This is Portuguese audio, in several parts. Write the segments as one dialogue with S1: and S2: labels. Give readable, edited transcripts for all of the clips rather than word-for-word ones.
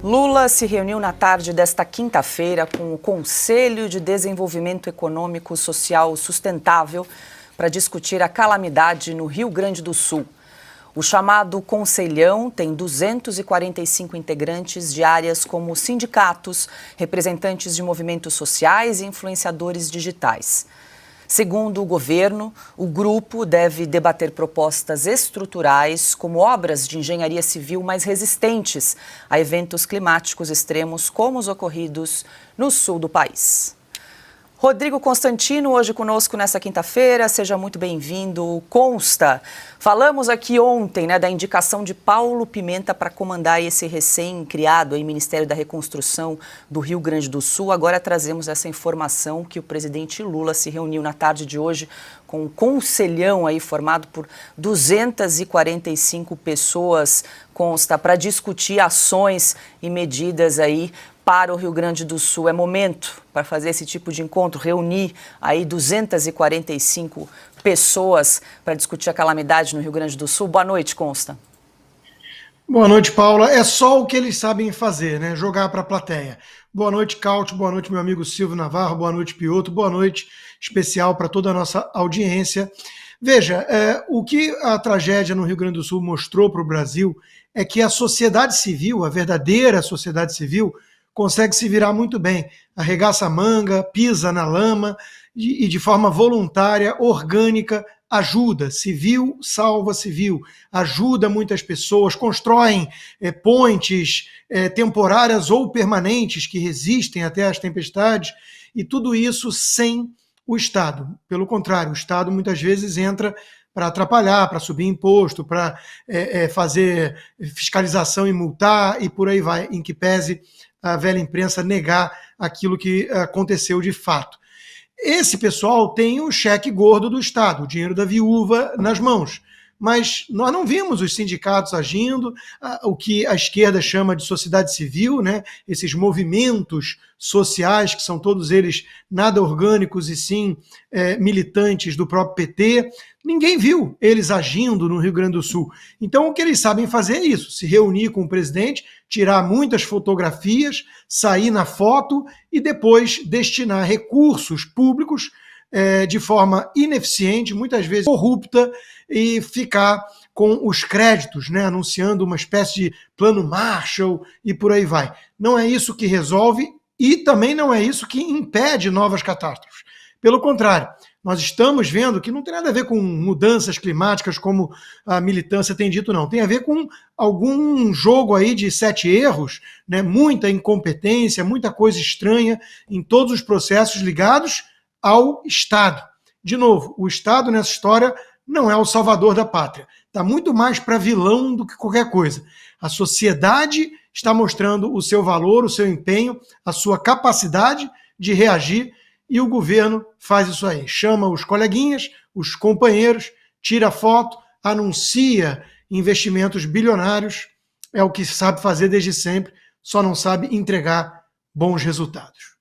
S1: Lula se reuniu na tarde desta quinta-feira com o Conselho de Desenvolvimento Econômico Social Sustentável para discutir a calamidade no Rio Grande do Sul. O chamado Conselhão tem 245 integrantes de áreas como sindicatos, representantes de movimentos sociais e influenciadores digitais. Segundo o governo, o grupo deve debater propostas estruturais como obras de engenharia civil mais resistentes a eventos climáticos extremos como os ocorridos no sul do país. Rodrigo Constantino, hoje conosco nessa quinta-feira, seja muito bem-vindo. Consta, falamos aqui ontem da indicação de Paulo Pimenta para comandar esse recém-criado Ministério da Reconstrução do Rio Grande do Sul. Agora trazemos essa informação que o presidente Lula se reuniu na tarde de hoje com um conselhão formado por 245 pessoas, consta, para discutir ações e medidas para o Rio Grande do Sul. É momento para fazer esse tipo de encontro, reunir 245 pessoas para discutir a calamidade no Rio Grande do Sul. Boa noite, Consta.
S2: Boa noite, Paula. É só o que eles sabem fazer, jogar para a plateia. Boa noite, Caute. Boa noite, meu amigo Silvio Navarro. Boa noite, Piotr. Boa noite especial para toda a nossa audiência. Veja, o que a tragédia no Rio Grande do Sul mostrou para o Brasil é que a sociedade civil, a verdadeira sociedade civil, consegue se virar muito bem, arregaça a manga, pisa na lama e de forma voluntária, orgânica, ajuda. Civil salva civil, ajuda muitas pessoas, constroem pontes temporárias ou permanentes que resistem até às tempestades, e tudo isso sem o Estado. Pelo contrário, o Estado muitas vezes entra para atrapalhar, para subir imposto, para fazer fiscalização e multar, e por aí vai, em que pese a velha imprensa negar aquilo que aconteceu de fato. Esse pessoal tem o cheque gordo do Estado, o dinheiro da viúva nas mãos. Mas nós não vimos os sindicatos agindo, o que a esquerda chama de sociedade civil, esses movimentos sociais, que são todos eles nada orgânicos e sim militantes do próprio PT. Ninguém viu eles agindo no Rio Grande do Sul. Então o que eles sabem fazer é isso, se reunir com o presidente, tirar muitas fotografias, sair na foto e depois destinar recursos públicos de forma ineficiente, muitas vezes corrupta, e ficar com os créditos, anunciando uma espécie de plano Marshall e por aí vai. Não é isso que resolve e também não é isso que impede novas catástrofes. Pelo contrário, nós estamos vendo que não tem nada a ver com mudanças climáticas, como a militância tem dito, não. Tem a ver com algum jogo de 7 erros, muita incompetência, muita coisa estranha em todos os processos ligados ao Estado. De novo, o Estado nessa história não é o salvador da pátria. Está muito mais para vilão do que qualquer coisa. A sociedade está mostrando o seu valor, o seu empenho, a sua capacidade de reagir, e o governo faz isso aí. Chama os coleguinhas, os companheiros, tira foto, anuncia investimentos bilionários. É o que sabe fazer desde sempre, só não sabe entregar bons resultados.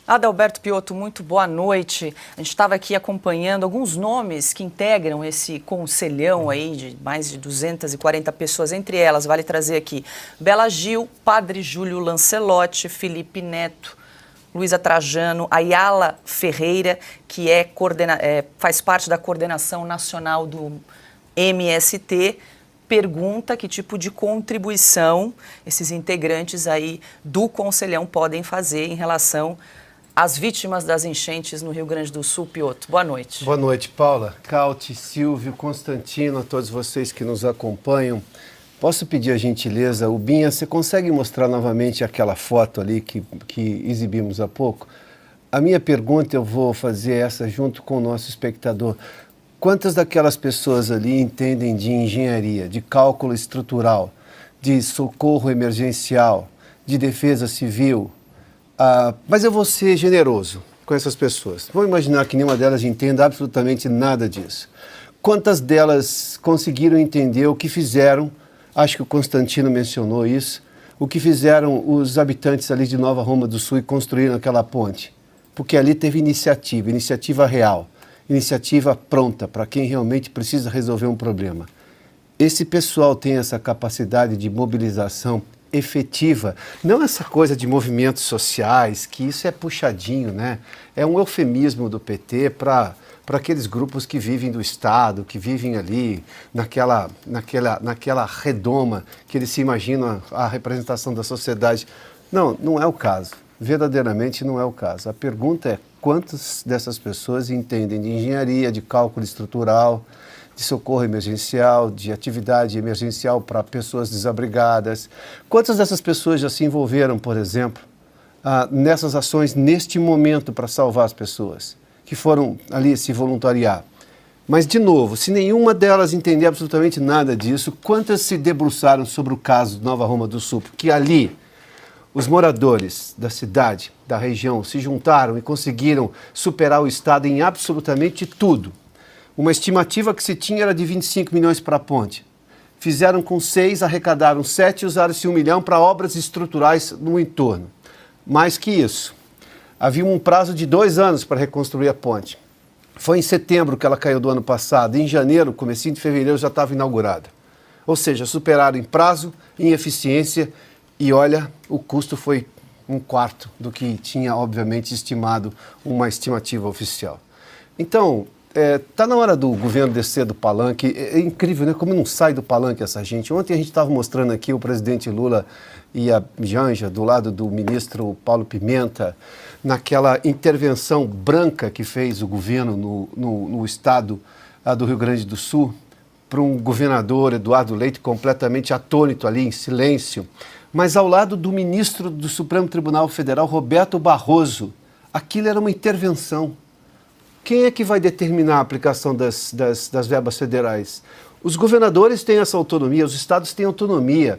S1: Adalberto Piotr, muito boa noite. A gente estava aqui acompanhando alguns nomes que integram esse conselhão de mais de 240 pessoas, entre elas, vale trazer aqui, Bela Gil, Padre Júlio Lancelotti, Felipe Neto, Luísa Trajano, Ayala Ferreira, que faz parte da coordenação nacional do MST, pergunta que tipo de contribuição esses integrantes do conselhão podem fazer em relação às vítimas das enchentes no Rio Grande do Sul. Piotr, boa noite.
S3: Boa noite, Paula, Caute, Silvio, Constantino, a todos vocês que nos acompanham. Posso pedir a gentileza, Ubinha, você consegue mostrar novamente aquela foto ali que exibimos há pouco? A minha pergunta, eu vou fazer essa junto com o nosso espectador. Quantas daquelas pessoas ali entendem de engenharia, de cálculo estrutural, de socorro emergencial, de defesa civil? Mas eu vou ser generoso com essas pessoas. Vou imaginar que nenhuma delas entenda absolutamente nada disso. Quantas delas conseguiram entender o que fizeram, acho que o Constantino mencionou isso, o que fizeram os habitantes ali de Nova Roma do Sul e construíram aquela ponte? Porque ali teve iniciativa real, iniciativa pronta para quem realmente precisa resolver um problema. Esse pessoal tem essa capacidade de mobilização efetiva. Não essa coisa de movimentos sociais, que isso é puxadinho, né? É um eufemismo do PT para aqueles grupos que vivem do Estado, que vivem ali naquela redoma, que eles se imaginam a representação da sociedade. Não, não é o caso. Verdadeiramente não é o caso. A pergunta é quantas dessas pessoas entendem de engenharia, de cálculo estrutural, de socorro emergencial, de atividade emergencial para pessoas desabrigadas. Quantas dessas pessoas já se envolveram, por exemplo, nessas ações neste momento para salvar as pessoas, que foram ali se voluntariar? Mas, de novo, se nenhuma delas entender absolutamente nada disso, quantas se debruçaram sobre o caso de Nova Roma do Sul? Porque ali os moradores da cidade, da região, se juntaram e conseguiram superar o Estado em absolutamente tudo. Uma estimativa que se tinha era de 25 milhões para a ponte. Fizeram com 6, arrecadaram 7 e usaram-se 1 milhão para obras estruturais no entorno. Mais que isso, havia um prazo de 2 anos para reconstruir a ponte. Foi em setembro que ela caiu do ano passado. Em janeiro, comecinho de fevereiro, já estava inaugurada. Ou seja, superaram em prazo, em eficiência e, olha, o custo foi 1/4 do que tinha, obviamente, estimado uma estimativa oficial. Então, está na hora do governo descer do palanque. É incrível, né? Como não sai do palanque essa gente. Ontem a gente estava mostrando aqui o presidente Lula e a Janja do lado do ministro Paulo Pimenta, naquela intervenção branca que fez o governo no estado do Rio Grande do Sul, para um governador, Eduardo Leite, completamente atônito ali, em silêncio, mas ao lado do ministro do Supremo Tribunal Federal, Roberto Barroso. Aquilo era uma intervenção. Quem é que vai determinar a aplicação das verbas federais? Os governadores têm essa autonomia, os estados têm autonomia.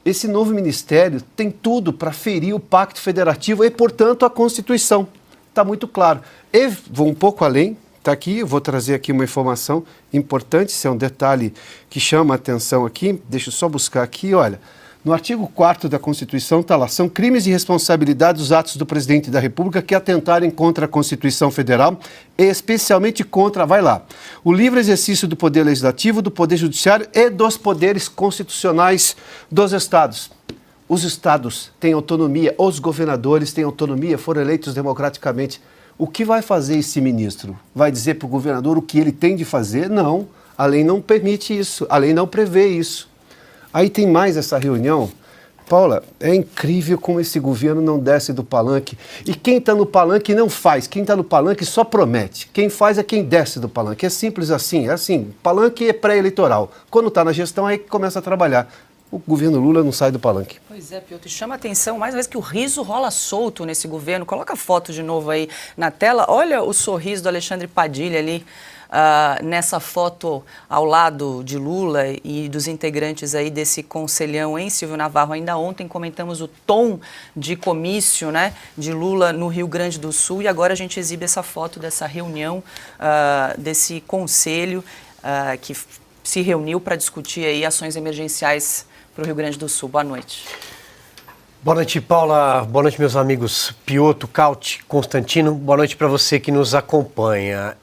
S3: Esse novo ministério tem tudo para ferir o Pacto Federativo e, portanto, a Constituição. Está muito claro. E vou um pouco além, está aqui, eu vou trazer aqui uma informação importante, isso é um detalhe que chama a atenção aqui, deixa eu só buscar aqui, olha. No artigo 4º da Constituição está lá, são crimes de responsabilidade os atos do presidente da República que atentarem contra a Constituição Federal e especialmente contra, vai lá, o livre exercício do poder legislativo, do poder judiciário e dos poderes constitucionais dos estados. Os estados têm autonomia, os governadores têm autonomia, foram eleitos democraticamente. O que vai fazer esse ministro? Vai dizer para o governador o que ele tem de fazer? Não, a lei não permite isso, a lei não prevê isso. Aí tem mais essa reunião. Paula, é incrível como esse governo não desce do palanque. E quem está no palanque não faz. Quem está no palanque só promete. Quem faz é quem desce do palanque. É simples assim. É assim, palanque é pré-eleitoral. Quando está na gestão, aí que começa a trabalhar. O governo Lula não sai do palanque.
S1: Pois é, Piotr, chama a atenção mais uma vez que o riso rola solto nesse governo. Coloca a foto de novo aí na tela. Olha o sorriso do Alexandre Padilha ali. Nessa foto ao lado de Lula e dos integrantes aí desse conselhão em Silvio Navarro. Ainda ontem comentamos o tom de comício, né, de Lula no Rio Grande do Sul e agora a gente exibe essa foto dessa reunião, desse conselho que se reuniu para discutir aí ações emergenciais para o Rio Grande do Sul. Boa noite.
S4: Boa noite, Paula. Boa noite, meus amigos Piotr, Caut, Constantino. Boa noite para você que nos acompanha.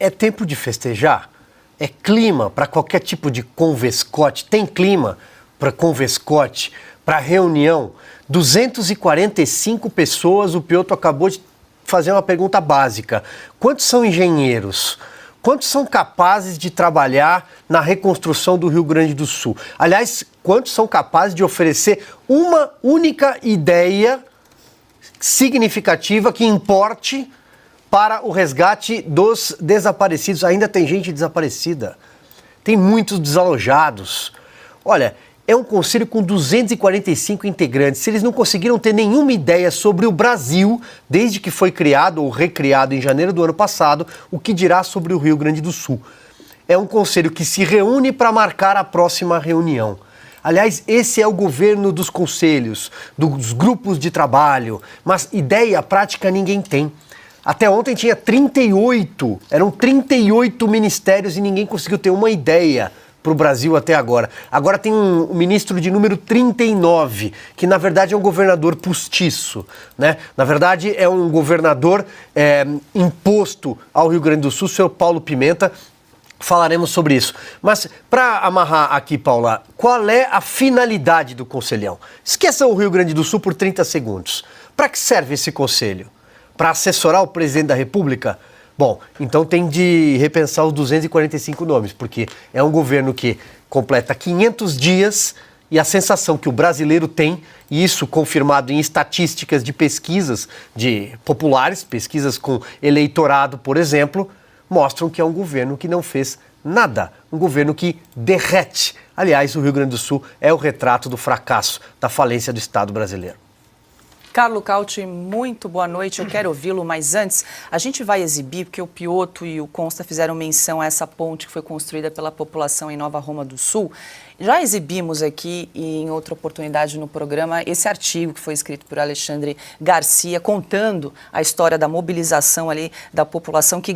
S4: É tempo de festejar? É clima para qualquer tipo de convescote? Tem clima para convescote, para reunião? 245 pessoas, o Piotr acabou de fazer uma pergunta básica. Quantos são engenheiros? Quantos são capazes de trabalhar na reconstrução do Rio Grande do Sul? Aliás, quantos são capazes de oferecer uma única ideia significativa que importe para o resgate dos desaparecidos? Ainda tem gente desaparecida, tem muitos desalojados. Olha, é um conselho com 245 integrantes. Se eles não conseguiram ter nenhuma ideia sobre o Brasil, desde que foi criado ou recriado em janeiro do ano passado, o que dirá sobre o Rio Grande do Sul? É um conselho que se reúne para marcar a próxima reunião. Aliás, esse é o governo dos conselhos, dos grupos de trabalho, mas ideia prática ninguém tem. Até ontem tinha 38, eram 38 ministérios e ninguém conseguiu ter uma ideia para o Brasil até agora. Agora tem um ministro de número 39, que na verdade é um governador postiço, né? Na verdade é um governador imposto ao Rio Grande do Sul, o senhor Paulo Pimenta, Falaremos sobre isso. Mas, para amarrar aqui, Paula, qual é a finalidade do Conselhão? Esqueça o Rio Grande do Sul por 30 segundos. Para que serve esse conselho? Para assessorar o presidente da República? Bom, então tem de repensar os 245 nomes, porque é um governo que completa 500 dias e a sensação que o brasileiro tem, e isso confirmado em estatísticas de pesquisas de populares, pesquisas com eleitorado, por exemplo, mostram que é um governo que não fez nada, um governo que derrete. Aliás, o Rio Grande do Sul é o retrato do fracasso, da falência do Estado brasileiro.
S1: Carlo Cauti, muito boa noite, eu quero ouvi-lo, mas antes a gente vai exibir, porque o Piotto e o Consta fizeram menção a essa ponte que foi construída pela população em Nova Roma do Sul. Já exibimos aqui, e em outra oportunidade no programa, esse artigo que foi escrito por Alexandre Garcia, contando a história da mobilização ali da população que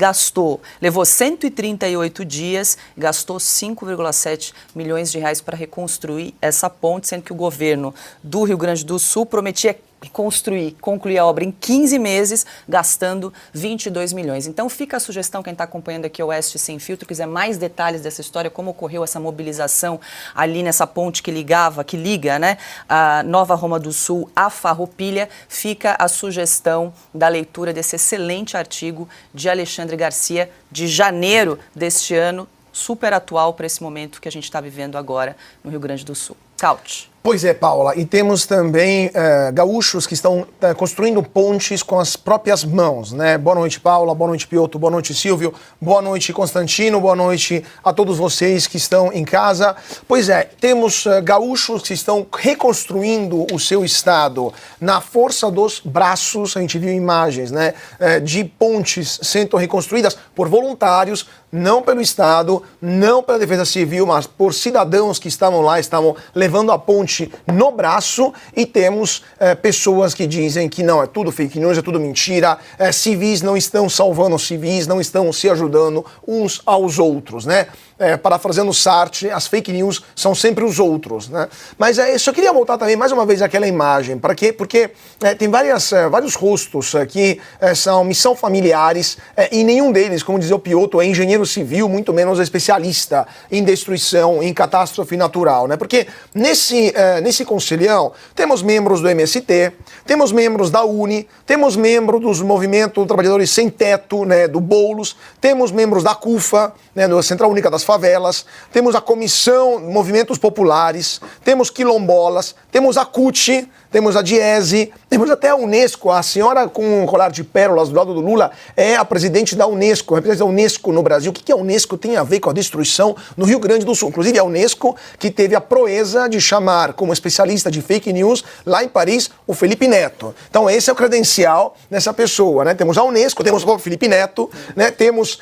S1: levou 138 dias, gastou 5,7 milhões de reais para reconstruir essa ponte, sendo que o governo do Rio Grande do Sul prometia concluir a obra em 15 meses, gastando 22 milhões. Então fica a sugestão, quem está acompanhando aqui o Oeste Sem Filtro, quiser mais detalhes dessa história, como ocorreu essa mobilização ali nessa ponte que liga, né, a Nova Roma do Sul à Farroupilha, fica a sugestão da leitura desse excelente artigo de Alexandre Garcia, de janeiro deste ano, super atual para esse momento que a gente está vivendo agora no Rio Grande do Sul. Cauti.
S5: Pois é, Paula, e temos também gaúchos que estão construindo pontes com as próprias mãos, né? Boa noite, Paula, boa noite, Piotto, boa noite, Silvio, boa noite, Constantino, boa noite a todos vocês que estão em casa. Pois é, temos gaúchos que estão reconstruindo o seu estado na força dos braços, a gente viu imagens, né? De pontes sendo reconstruídas por voluntários, não pelo Estado, não pela Defesa Civil, mas por cidadãos que estavam lá, estavam levando a ponte no braço, e temos pessoas que dizem que não, é tudo fake news, é tudo mentira, civis não estão salvando civis, não estão se ajudando uns aos outros, né? Parafraseando Sartre, as fake news são sempre os outros, né? Mas eu só queria voltar também mais uma vez àquela imagem, para quê? Porque tem vários rostos que me são familiares, e nenhum deles, como dizia o Piotto, é engenheiro civil, muito menos especialista em destruição, em catástrofe natural, né? Porque nesse conselhão temos membros do MST, temos membros da UNE, temos membros dos movimentos trabalhadores sem teto, né, do Boulos, temos membros da CUFA, né, da Central Única das Favelas, temos a Comissão Movimentos Populares, temos quilombolas, temos a CUT, temos a Diese, temos até a Unesco. A senhora com um colar de pérolas do lado do Lula é a presidente da Unesco, representa a Unesco no Brasil. O que a Unesco tem a ver com a destruição no Rio Grande do Sul? Inclusive a Unesco que teve a proeza de chamar como especialista de fake news lá em Paris o Felipe Neto. Então esse é o credencial dessa pessoa, né? Temos a Unesco, temos o Felipe Neto, né? Temos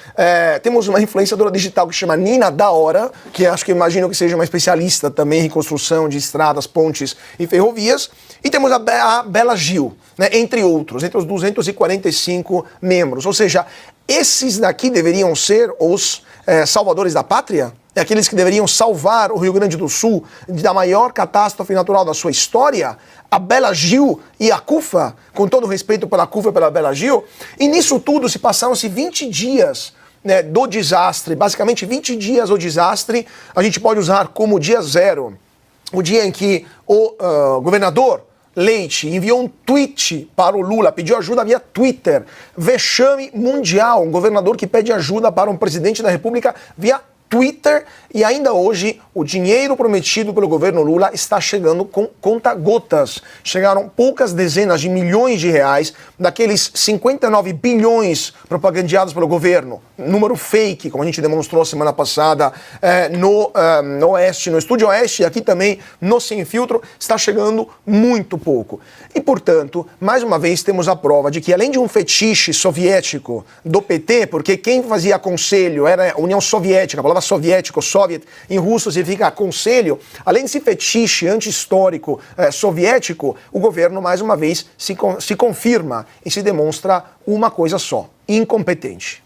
S5: uma influenciadora digital que se chama Nina da Hora, que imagino que seja uma especialista também em reconstrução de estradas, pontes e ferrovias. E temos a Bela Gil, né, entre outros, entre os 245 membros. Ou seja, esses daqui deveriam ser os salvadores da pátria? Aqueles que deveriam salvar o Rio Grande do Sul da maior catástrofe natural da sua história? A Bela Gil e a CUFA, com todo o respeito pela CUFA e pela Bela Gil. E nisso tudo se passaram-se 20 dias, né, do desastre, basicamente 20 dias do desastre. A gente pode usar como dia zero o dia em que o governador Leite enviou um tweet para o Lula, pediu ajuda via Twitter. Vexame mundial, um governador que pede ajuda para um presidente da República via Twitter, e ainda hoje o dinheiro prometido pelo governo Lula está chegando com conta-gotas. Chegaram poucas dezenas de milhões de reais daqueles 59 bilhões propagandeados pelo governo. Número fake, como a gente demonstrou semana passada no Oeste, no Estúdio Oeste, e aqui também no Sem Filtro, está chegando muito pouco. E, portanto, mais uma vez temos a prova de que, além de um fetiche soviético do PT, porque quem fazia conselho era a União Soviética, a palavra soviético, soviet, em russo significa conselho, além desse fetiche anti-histórico soviético, o governo, mais uma vez, se confirma e se demonstra uma coisa só: incompetente.